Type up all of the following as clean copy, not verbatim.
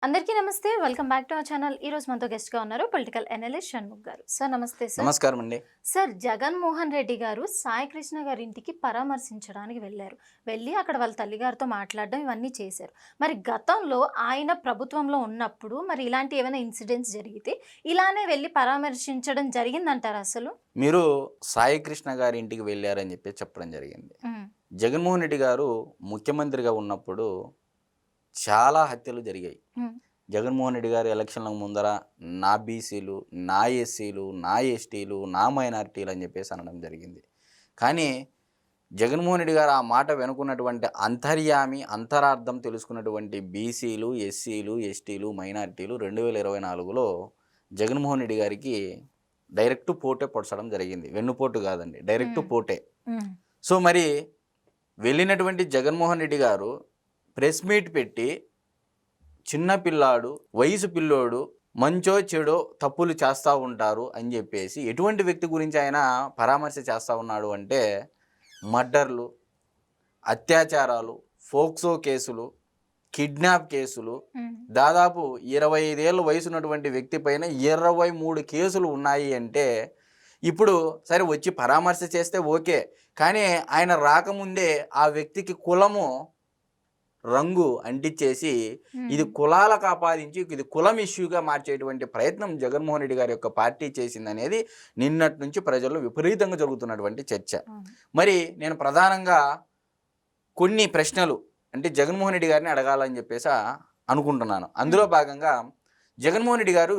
అందరికీ నమస్తే. Welcome back to our channel. ఈరోజు మనతో గెస్ట్‌గా ఉన్నారు పొలిటికల్ అనలిస్ట్ షణ్ముఖ్ గారు. సార్ నమస్తే సార్. నమస్కారం అండి. సార్ జగన్మోహన్ రెడ్డి గారు సాయి కృష్ణ గారి ఇంటికి పరామర్శించడానికి వెళ్లారు. వెళ్ళి అక్కడ వాళ్ళ తల్లిగారితో మాట్లాడడం ఇవన్నీ చేశారు. మరి గతంలో ఆయన ప్రభుత్వంలో ఉన్నప్పుడు మరి ఇలాంటి ఏమైనా ఇన్సిడెంట్స్ జరిగితే ఇలానే వెళ్ళి పరామర్శించడం జరిగిందంటారా అసలు? మీరు సాయి కృష్ణ గారి ఇంటికి వెళ్ళారని చెప్పి చెప్పడం జరిగింది. హ్మ్. జగన్మోహన్ రెడ్డి గారు ముఖ్యమంత్రిగా ఉన్నప్పుడు చాలా హత్యలు జరిగాయి. హ్మ్. జగన్మోహన్ రెడ్డి గారు ఎలక్షన్ల ముందర నా బీసీలు, నా ఎస్సీలు, నా ఎస్టీలు, నా మైనారిటీలు అని చెప్పేసి అనడం జరిగింది. కానీ జగన్మోహన్ రెడ్డి గారు ఆ మాట వెనుకున్నటువంటి అంతర్యామి, అంతరార్థం తెలుసుకున్నటువంటి బీసీలు, ఎస్సీలు, ఎస్టీలు, మైనారిటీలు 2024లో జగన్మోహన్ రెడ్డి గారికి డైరెక్ట్ పోటే పొడచడం జరిగింది. వెన్నుపోటు కాదండి, డైరెక్ట్ పోటే. హ్మ్. సో మరి వెళ్ళినటువంటి జగన్మోహన్ రెడ్డి గారు ప్రెస్ మీట్ పెట్టి చిన్న పిల్లాడు, వయసు పిల్లోడు, మంచో చెడో తప్పులు చేస్తూ ఉంటారు అని చెప్పేసి ఎటువంటి వ్యక్తి గురించి ఆయన పరామర్శ చేస్తూ ఉన్నాడు అంటే మర్డర్లు, అత్యాచారాలు, ఫోక్సో కేసులు, కిడ్నాప్ కేసులు, హ్మ్. దాదాపు 25 ఏళ్ళ వయసు ఉన్నటువంటి వ్యక్తి పైన 23 కేసులు ఉన్నాయి అంటే ఇప్పుడు సరే వచ్చి పరామర్శ చేస్తే ఓకే, కానీ ఆయన రాకముందే ఆ వ్యక్తికి కులము రంగు అంటించేసి ఇది కులాలకు ఆపాదించి ఇది కులం ఇష్యూగా మార్చేటువంటి ప్రయత్నం జగన్మోహన్ రెడ్డి గారి యొక్క పార్టీ చేసిందనేది నిన్నటి నుంచి ప్రజల్లో విపరీతంగా జరుగుతున్నటువంటి చర్చ. మరి నేను ప్రధానంగా కొన్ని ప్రశ్నలు అంటే జగన్మోహన్ రెడ్డి గారిని అడగాలని చెప్పేసి అనుకుంటున్నాను. అందులో భాగంగా జగన్మోహన్ రెడ్డి గారు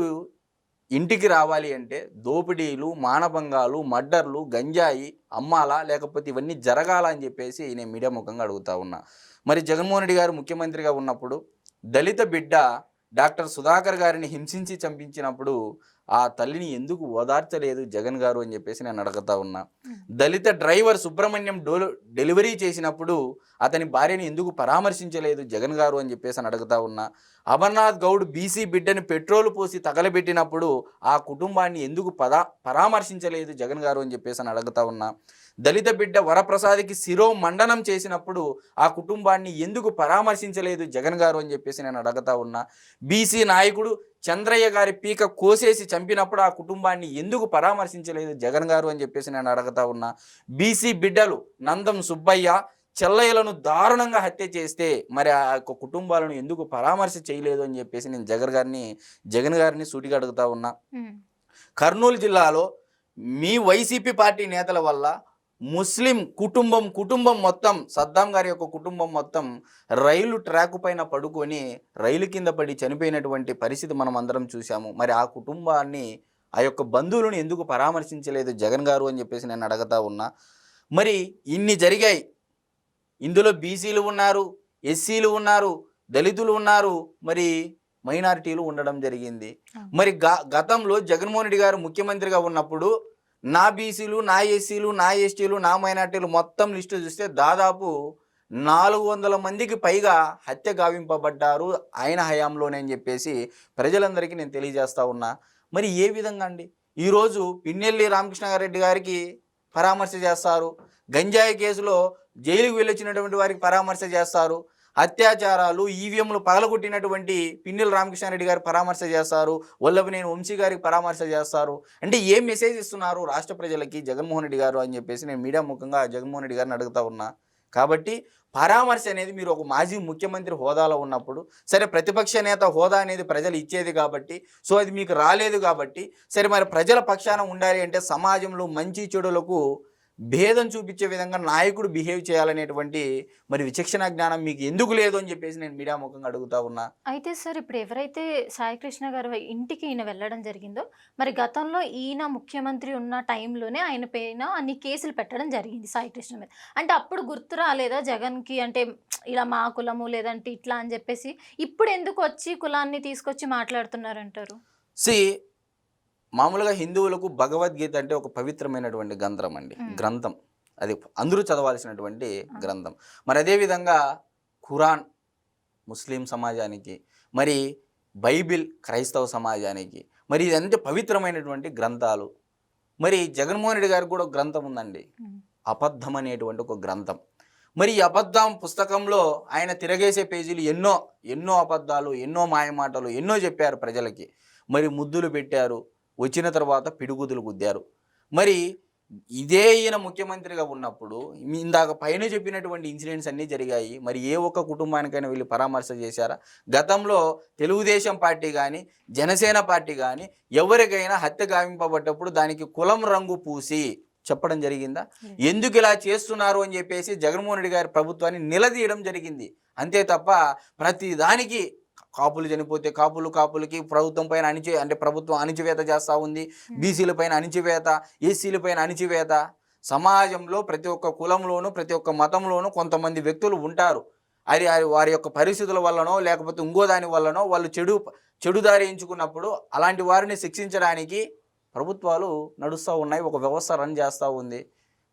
ఇంటికి రావాలి అంటే దోపిడీలు, మానభంగాలు, మర్డర్లు, గంజాయి అమ్మాలా లేకపోతే ఇవన్నీ జరగాల అని చెప్పేసి నేను మీడియా ముఖంగా అడుగుతా ఉన్నా. మరి జగన్మోహన్ రెడ్డి గారు ముఖ్యమంత్రిగా ఉన్నప్పుడు దళిత బిడ్డ డాక్టర్ సుధాకర్ గారిని హింసించి చంపించినప్పుడు ఆ తల్లిని ఎందుకు ఓదార్చలేదు జగన్ గారు అని చెప్పేసి నేను అడుగుతా ఉన్నా. దళిత డ్రైవర్ సుబ్రహ్మణ్యం డెలివరీ చేసినప్పుడు అతని భార్యని ఎందుకు పరామర్శించలేదు జగన్ గారు అని చెప్పేసి అని అడుగుతా ఉన్నా. అమర్నాథ్ గౌడ్ బీసీ బిడ్డని పెట్రోల్ పోసి తగలబెట్టినప్పుడు ఆ కుటుంబాన్ని ఎందుకు పరామర్శించలేదు జగన్ గారు అని చెప్పేసి అని అడుగుతా ఉన్నా. దళిత బిడ్డ వరప్రసాద్కి శిరో మండనం చేసినప్పుడు ఆ కుటుంబాన్ని ఎందుకు పరామర్శించలేదు జగన్ గారు అని చెప్పేసి నేను అడుగుతా ఉన్నా. బీసీ నాయకుడు చంద్రయ్య గారి పీక కోసేసి చంపినప్పుడు ఆ కుటుంబాన్ని ఎందుకు పరామర్శించలేదు జగన్ గారు అని చెప్పేసి నేను అడుగుతా ఉన్నా. బీసీ బిడ్డలు నందం సుబ్బయ్య, చెల్లయ్యలను దారుణంగా హత్య చేస్తే మరి ఆ యొక్క కుటుంబాలను ఎందుకు పరామర్శ చేయలేదు అని చెప్పేసి నేను జగన్ గారిని సూటిగా అడుగుతా ఉన్నా. కర్నూలు జిల్లాలో మీ వైసీపీ పార్టీ నేతల వల్ల ముస్లిం కుటుంబం మొత్తం, సద్దాం గారి యొక్క కుటుంబం మొత్తం రైలు ట్రాక్ పైన పడుకొని రైలు కింద పడి చనిపోయినటువంటి పరిస్థితి మనం అందరం చూసాము. మరి ఆ కుటుంబాన్ని, ఆ యొక్క బంధువులను ఎందుకు పరామర్శించలేదు జగన్ గారు అని చెప్పేసి నేను అడుగుతా ఉన్నా. మరి ఇన్ని జరిగాయి. ఇందులో బీసీలు ఉన్నారు, ఎస్సీలు ఉన్నారు, దళితులు ఉన్నారు, మరి మైనారిటీలు ఉండడం జరిగింది. మరి గతంలో జగన్మోహన్ రెడ్డి గారు ముఖ్యమంత్రిగా ఉన్నప్పుడు నా బీసీలు, నా ఎస్సీలు, నా ఎస్టీలు, నా మైనార్టీలు మొత్తం లిస్టు చూస్తే దాదాపు 400 మందికి పైగా హత్య గావింపబడ్డారు ఆయన హయాంలోనే అని చెప్పేసి ప్రజలందరికీ నేను తెలియజేస్తా ఉన్నా. మరి ఏ విధంగా అండి ఈరోజు పిన్నెల్లి రామకృష్ణారెడ్డి గారికి పరామర్శ చేస్తారు, గంజాయి కేసులో జైలుకు వెళ్ళొచ్చినటువంటి వారికి పరామర్శ చేస్తారు, అత్యాచారాలు, ఈవీఎంలు పగలగొట్టినటువంటి పిన్నెల రామకృష్ణారెడ్డి గారు పరామర్శ చేస్తారు, వల్లభనేని వంశీ గారికి పరామర్శ చేస్తారు. అంటే ఏం మెసేజ్ ఇస్తున్నారు రాష్ట్ర ప్రజలకి జగన్మోహన్ రెడ్డి గారు అని చెప్పేసి నేను మీడియా ముఖంగా జగన్మోహన్ రెడ్డి గారిని అడుగుతా ఉన్నా. కాబట్టి పరామర్శ అనేది మీరు ఒక మాజీ ముఖ్యమంత్రి హోదాలో ఉన్నప్పుడు సరే, ప్రతిపక్ష నేత హోదా అనేది ప్రజలు ఇచ్చేది కాబట్టి, సో అది మీకు రాలేదు కాబట్టి సరే, మరి ప్రజల పక్షాన ఉండాలి అంటే సమాజంలో మంచి చెడులకు భేదం చూపించే విధంగా నాయకుడు బిహేవ్ చేయాలనేటువంటి మరి విచక్షణ జ్ఞానం మీకు ఎందుకు లేదు అని చెప్పేసి నేను మీడియా ముఖంగా అడుగుతా ఉన్నా. అయితే సార్ ఇప్పుడు ఎవరైతే సాయి కృష్ణ గారి ఇంటికి ఈయన వెళ్ళడం జరిగిందో మరి గతంలో ఈయన ముఖ్యమంత్రి ఉన్న టైంలోనే ఆయన పైన అన్ని కేసులు పెట్టడం జరిగింది సాయి కృష్ణ మీద. అంటే అప్పుడు గుర్తు రాలేదా జగన్కి? అంటే ఇలా మా కులము లేదంటే ఇట్లా అని చెప్పేసి ఇప్పుడు ఎందుకు వచ్చి కులాన్ని తీసుకొచ్చి మాట్లాడుతున్నారంటారు? మామూలుగా హిందువులకు భగవద్గీత అంటే ఒక పవిత్రమైనటువంటి గ్రంథం. అది అందరూ చదవాల్సినటువంటి గ్రంథం. మరి అదేవిధంగా ఖురాన్ ముస్లిం సమాజానికి, మరి బైబిల్ క్రైస్తవ సమాజానికి, మరి ఇదంటే పవిత్రమైనటువంటి గ్రంథాలు. మరి జగన్మోహన్ రెడ్డి గారికి కూడా ఒక గ్రంథం ఉందండి, అబద్ధం అనేటువంటి ఒక గ్రంథం. మరి ఈ అబద్ధం పుస్తకంలో ఆయన తిరగేసే పేజీలు ఎన్నో అబద్ధాలు, ఎన్నో మాయమాటలు, ఎన్నో చెప్పారు ప్రజలకి. మరి ముద్దులు పెట్టారు, వచ్చిన తర్వాత పిడుగుదులు గుద్దారు. మరి ఇదే ఈయన ముఖ్యమంత్రిగా ఉన్నప్పుడు ఇందాక పైన చెప్పినటువంటి ఇన్సిడెంట్స్ అన్నీ జరిగాయి. మరి ఏ ఒక్క కుటుంబానికైనా వెళ్ళి పరామర్శ చేశారా? గతంలో తెలుగుదేశం పార్టీ కానీ, జనసేన పార్టీ కానీ ఎవరికైనా హత్య గావింపబడ్డప్పుడు దానికి కులం రంగు పూసి చెప్పడం జరిగిందా? ఎందుకు ఇలా చేస్తున్నారు అని చెప్పేసి జగన్మోహన్ రెడ్డి గారి ప్రభుత్వాన్ని నిలదీయడం జరిగింది. అంతే తప్ప ప్రతి దానికి కాపులు చనిపోతే కాపులకి ప్రభుత్వం పైన అంటే ప్రభుత్వం అణిచివేత చేస్తూ ఉంది, బీసీల పైన అణిచివేత, ఎస్సీల పైన అణిచివేత. సమాజంలో ప్రతి ఒక్క కులంలోనూ ప్రతి ఒక్క మతంలోనూ కొంతమంది వ్యక్తులు ఉంటారు. అది వారి యొక్క పరిస్థితుల వల్లనో లేకపోతే ఇంకో దాని వల్లనో వాళ్ళు చెడుదారి ఎంచుకున్నప్పుడు అలాంటి వారిని శిక్షించడానికి ప్రభుత్వాలు నడుస్తూ ఉన్నాయి, ఒక వ్యవస్థ రన్ చేస్తూ ఉంది.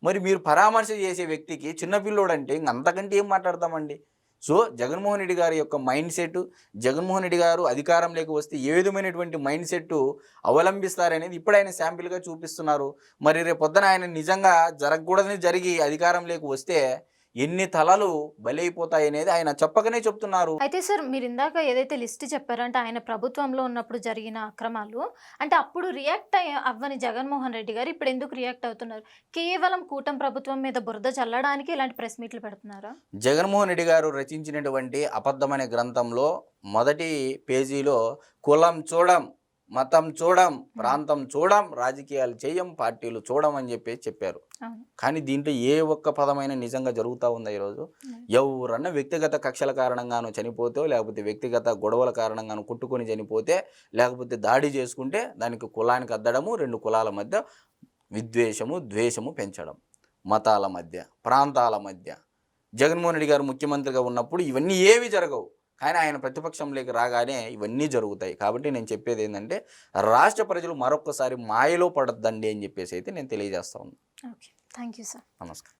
మరి మీరు పరామర్శ చేసే వ్యక్తికి చిన్నపిల్లోడంటే అంతకంటే ఏం మాట్లాడతామండి? సో జగన్మోహన్ రెడ్డి గారి యొక్క మైండ్ సెట్, జగన్మోహన్ రెడ్డి గారు అధికారంలోకి వస్తే ఏ విధమైనటువంటి మైండ్ సెట్ అవలంబిస్తారనేది ఇప్పుడు ఆయన శాంపిల్గా చూపిస్తున్నారు. మరి రేపు పొద్దున ఆయన నిజంగా జరగకూడదని జరిగి అధికారంలోకి వస్తే ఎన్ని తలలు బలైపోతాయనేది ఆయన చెప్పకనే చెప్తున్నారు. అయితే సార్ మీరు ఇందాక ఏదైతే లిస్ట్ చెప్పారో అంటే ఆయన ప్రభుత్వంలో ఉన్నప్పుడు జరిగిన అక్రమాలు అంటే అప్పుడు అవ్వని జగన్మోహన్ రెడ్డి గారు ఇప్పుడు ఎందుకు రియాక్ట్ అవుతున్నారు? కేవలం కూటమి ప్రభుత్వం మీద బురద చల్లడానికి ఇలాంటి ప్రెస్ మీట్లు పెడుతున్నారా? జగన్మోహన్ రెడ్డి గారు రచించినటువంటి అబద్ధమనే గ్రంథంలో మొదటి పేజీలో కులం చూడం, మతం చూడం, ప్రాంతం చూడం, రాజకీయాలు చేయం, పార్టీలు చూడం అని చెప్పారు. కానీ దీంట్లో ఏ ఒక్క పదమైన నిజంగా జరుగుతూ ఉందా ఈరోజు? ఎవరన్నా వ్యక్తిగత కక్షల కారణంగానో చనిపోతే, లేకపోతే వ్యక్తిగత గొడవల కారణంగానో కొట్టుకొని చనిపోతే, లేకపోతే దాడి చేసుకుంటే దానికి కులానికి అద్దడము, రెండు కులాల మధ్య విద్వేషము, ద్వేషము పెంచడం, మతాల మధ్య, ప్రాంతాల మధ్య. జగన్మోహన్ రెడ్డి గారు ముఖ్యమంత్రిగా ఉన్నప్పుడు ఇవన్నీ ఏవి జరగవు. కానీ ఆయన ప్రతిపక్షంలోకి రాగానే ఇవన్నీ జరుగుతాయి. కాబట్టి నేను చెప్పేది ఏంటంటే రాష్ట్ర ప్రజలు మరొకసారి మాయలో పడద్దండి అని చెప్పేసి అయితే నేను తెలియజేస్తా ఉన్నాను. Okay, thank you sir. నమస్కారం.